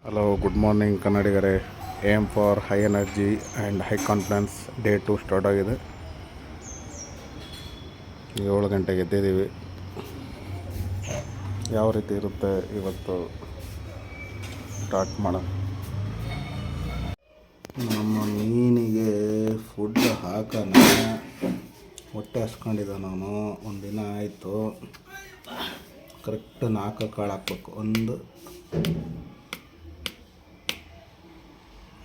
Hello, good morning ಕನ್ನಡಿಗರೇ. Aim for high energy and high confidence day 2 start ಆಗಿದೆ. 7 ಗಂಟೆಗೆ ಎದ್ದಿದ್ದೀವಿ. ಯಾವ ರೀತಿ ಇರುತ್ತೆ ಇವತ್ತು ಸ್ಟಾರ್ಟ್ ಮಾಡೋಣ. ನಮ್ಮ ಮೀನಿಗೆ ಫುಡ್ ಹಾಕೋಣ. ಹೊಟ್ಟೆ ಹಸ್ಕೊಂಡಿದ್ದೆ ನಾನು. ಒಂದು ದಿನ ಆಯಿತು. ಕರೆಕ್ಟ್ 4 ಕಾಳು ಹಾಕ್ಬೇಕು. 1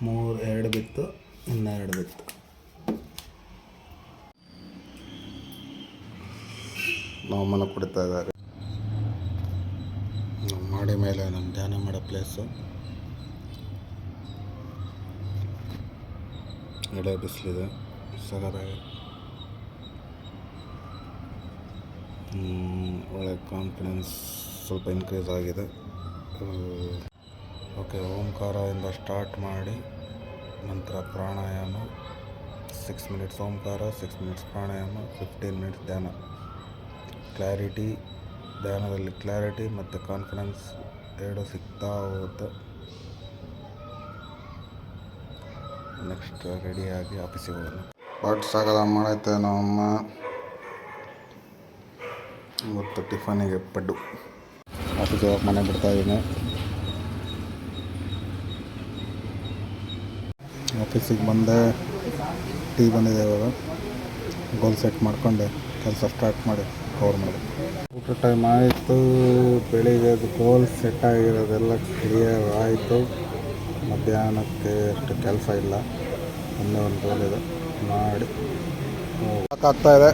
3 2 ಬಿತ್ತು, ಇನ್ನು 2 ಬಿತ್ತು. ನಾವು ಮನೆ ಕುಡಿತಾ ಇದ್ದಾರೆ. ನಮ್ಮ ಮಾಡಿ ಮೇಲೆ ನಮ್ಮ ಧ್ಯಾನ ಮಾಡೋ ಪ್ಲೇಸು. ಎಳೆ ಬಿಸಿಲಿದೆ, ಸಗದಾಗಿ ಒಳ್ಳೆ ಕಾನ್ಫಿಡೆನ್ಸ್ ಸ್ವಲ್ಪ ಇನ್ಕ್ರೀಸ್ ಆಗಿದೆ. ಓಕೆ, ಓಂಕಾರದಿಂದ ಸ್ಟಾರ್ಟ್ ಮಾಡಿ ನಂತರ ಪ್ರಾಣಾಯಾಮ 6 ಮಿನಿಟ್ಸ್ ಓಂಕಾರ, 6 ಮಿನಿಟ್ಸ್ ಪ್ರಾಣಾಯಾಮ, 15 ಮಿನಿಟ್ಸ್ ಧ್ಯಾನ. ಕ್ಲಾರಿಟಿ, ಧ್ಯಾನದಲ್ಲಿ ಕ್ಲಾರಿಟಿ ಮತ್ತು ಕಾನ್ಫಿಡೆನ್ಸ್ 2 ಸಿಗ್ತಾ ಹೋಗುತ್ತೆ. ನೆಕ್ಸ್ಟ್ ರೆಡಿಯಾಗಿ ಆಫೀಸಿಗೆ ಹೋಗೋಣ. ಬಟ್ ಸಾಗದ ಮಾಡೈತೆ ನಮ್ಮ ಇವತ್ತು ಟಿಫನಿಗೆ ಪಡ್ಡು. ಆಫೀಸಿಗೆ ಹೋಗಿ ಮನೆ ಬಿಡ್ತಾಯಿದ್ದೀನಿ. ಆಫೀಸಿಗೆ ಬಂದೆ, ಟೀ ಬಂದಿದೆ. ಇವಾಗ ಗೋಲ್ ಸೆಟ್ ಮಾಡಿಕೊಂಡೆ ಕೆಲಸ ಸ್ಟಾರ್ಟ್ ಮಾಡಿ ಕವರ್ ಮಾಡಿ. ಊಟ ಟೈಮ್ ಆಯಿತು. ಬೆಳಿಗ್ಗೆ ಗೋಲ್ ಸೆಟ್ ಆಗಿರೋದೆಲ್ಲ ಕ್ಲಿಯರ್ ಆಯಿತು. ಮಧ್ಯಾಹ್ನಕ್ಕೆ ಅಷ್ಟು ಕೆಲಸ ಇಲ್ಲ. ಒಂದೇ ಒಂದು ಗೋಲ್ ಇದೆ, ಮಾಡಿ ಸಾಕಾಗ್ತಾಯಿದೆ.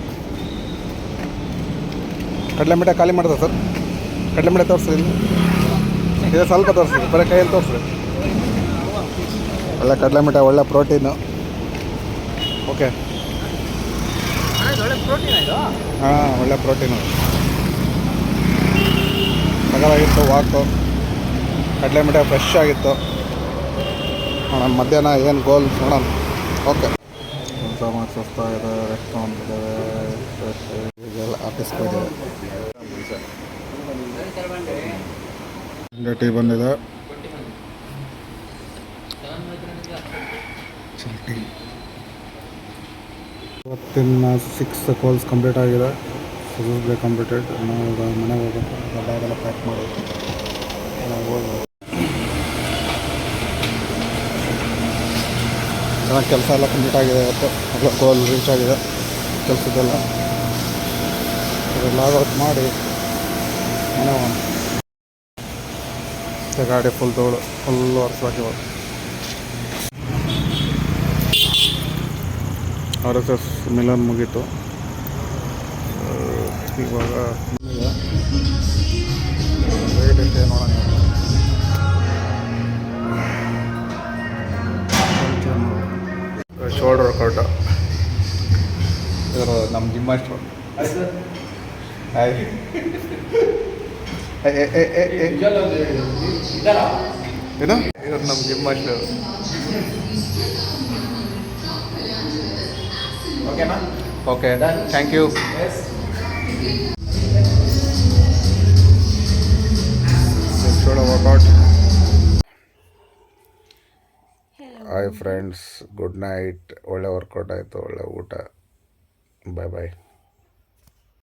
ಕಡಲೆಮಿಠಾಯಿ ಖಾಲಿ ಮಾಡಿದೆ ಸರ್. ಕಡಲೆಮಿಠಾಯಿ ತೋರಿಸ್ರಿ. ಇದೆ ಸ್ವಲ್ಪ ತೋರಿಸ್ರಿ, ಬರೀ ಕೈಯಲ್ಲಿ ತೋರಿಸ್ರಿ. ಒಳ್ಳೆ ಕಡಲೆಮಿಠಾಯಿ, ಒಳ್ಳೆ ಪ್ರೋಟೀನು. ಓಕೆ, ಹಾಂ, ಒಳ್ಳೆ ಪ್ರೋಟೀನು. ಸಗದಾಗಿತ್ತು ವಾಕು. ಕಡಲೆಮಿಠಾಯಿ ಫ್ರೆಶ್ ಆಗಿತ್ತು. ನೋಡೋಣ ಮಧ್ಯಾಹ್ನ ಏನು ಗೋಲ್ ನೋಡೋಣ. ಓಕೆ, ಕೆಲಸ ಮಾಡಿ ಸುಸ್ತಾಗಿದೆ. ರೆಸ್ಟ್ ತೊಗೊಂಡಿದ್ದೇವೆ. ಈಗೆಲ್ಲ ಆಫೀಸ್ಗೆ ಹೋಗಿದ್ದೇವೆ. ಟೀ ಬಂದಿದೆ. ಇವತ್ತಿನ 6 ಕಾಲ್ಸ್ ಕಂಪ್ಲೀಟ್ ಆಗಿದೆ. Successfully completed. ನಾವು ಮನೆಗೆ ಹೋಗ್ಬೇಕು. ಬ್ಯಾಗೆಲ್ಲ ಪ್ಯಾಕ್ ಮಾಡಿ ನಾವು ಹೋಗ್ಬೇಕು. ಚೆನ್ನಾಗಿ ಕೆಲಸ ಎಲ್ಲ ಕಂಪ್ಲೀಟ್ ಆಗಿದೆ. ಇವತ್ತು ಎಲ್ಲ ಗೋಲ್ ರೀಚ್ ಆಗಿದೆ ಕೆಲಸದ್ದೆಲ್ಲ. ಲಾಗೌಟ್ ಮಾಡಿ ಮನೆ ಹೋಗೋಣ. ಗಾಡಿ ಫುಲ್ ಒರೆಸ್ಬೇಕು. ಇವಾಗ RSS ಮಿಲನ್ ಮುಗೀತು. ಇವಾಗ ವೇಟ್ ಎಷ್ಟೇ ನೋಡೋಣ. Shoulder workout. ಇವರು ನಮ್ಮ ಜಿಮ್ ಮಾಸ್ಟರ್. ಏನು ಇವರು ನಮ್ಮ ಜಿಮ್ ಮಾಸ್ಟರ್. ಓಕೆನಾ? Okay, thank you. Workout. Hi friends, good night. ಒಳ್ಳೆ ವರ್ಕೌಟ್ ಆಯಿತು, ಒಳ್ಳೆ ಊಟ. ಬಾಯ್ ಬಾಯ್.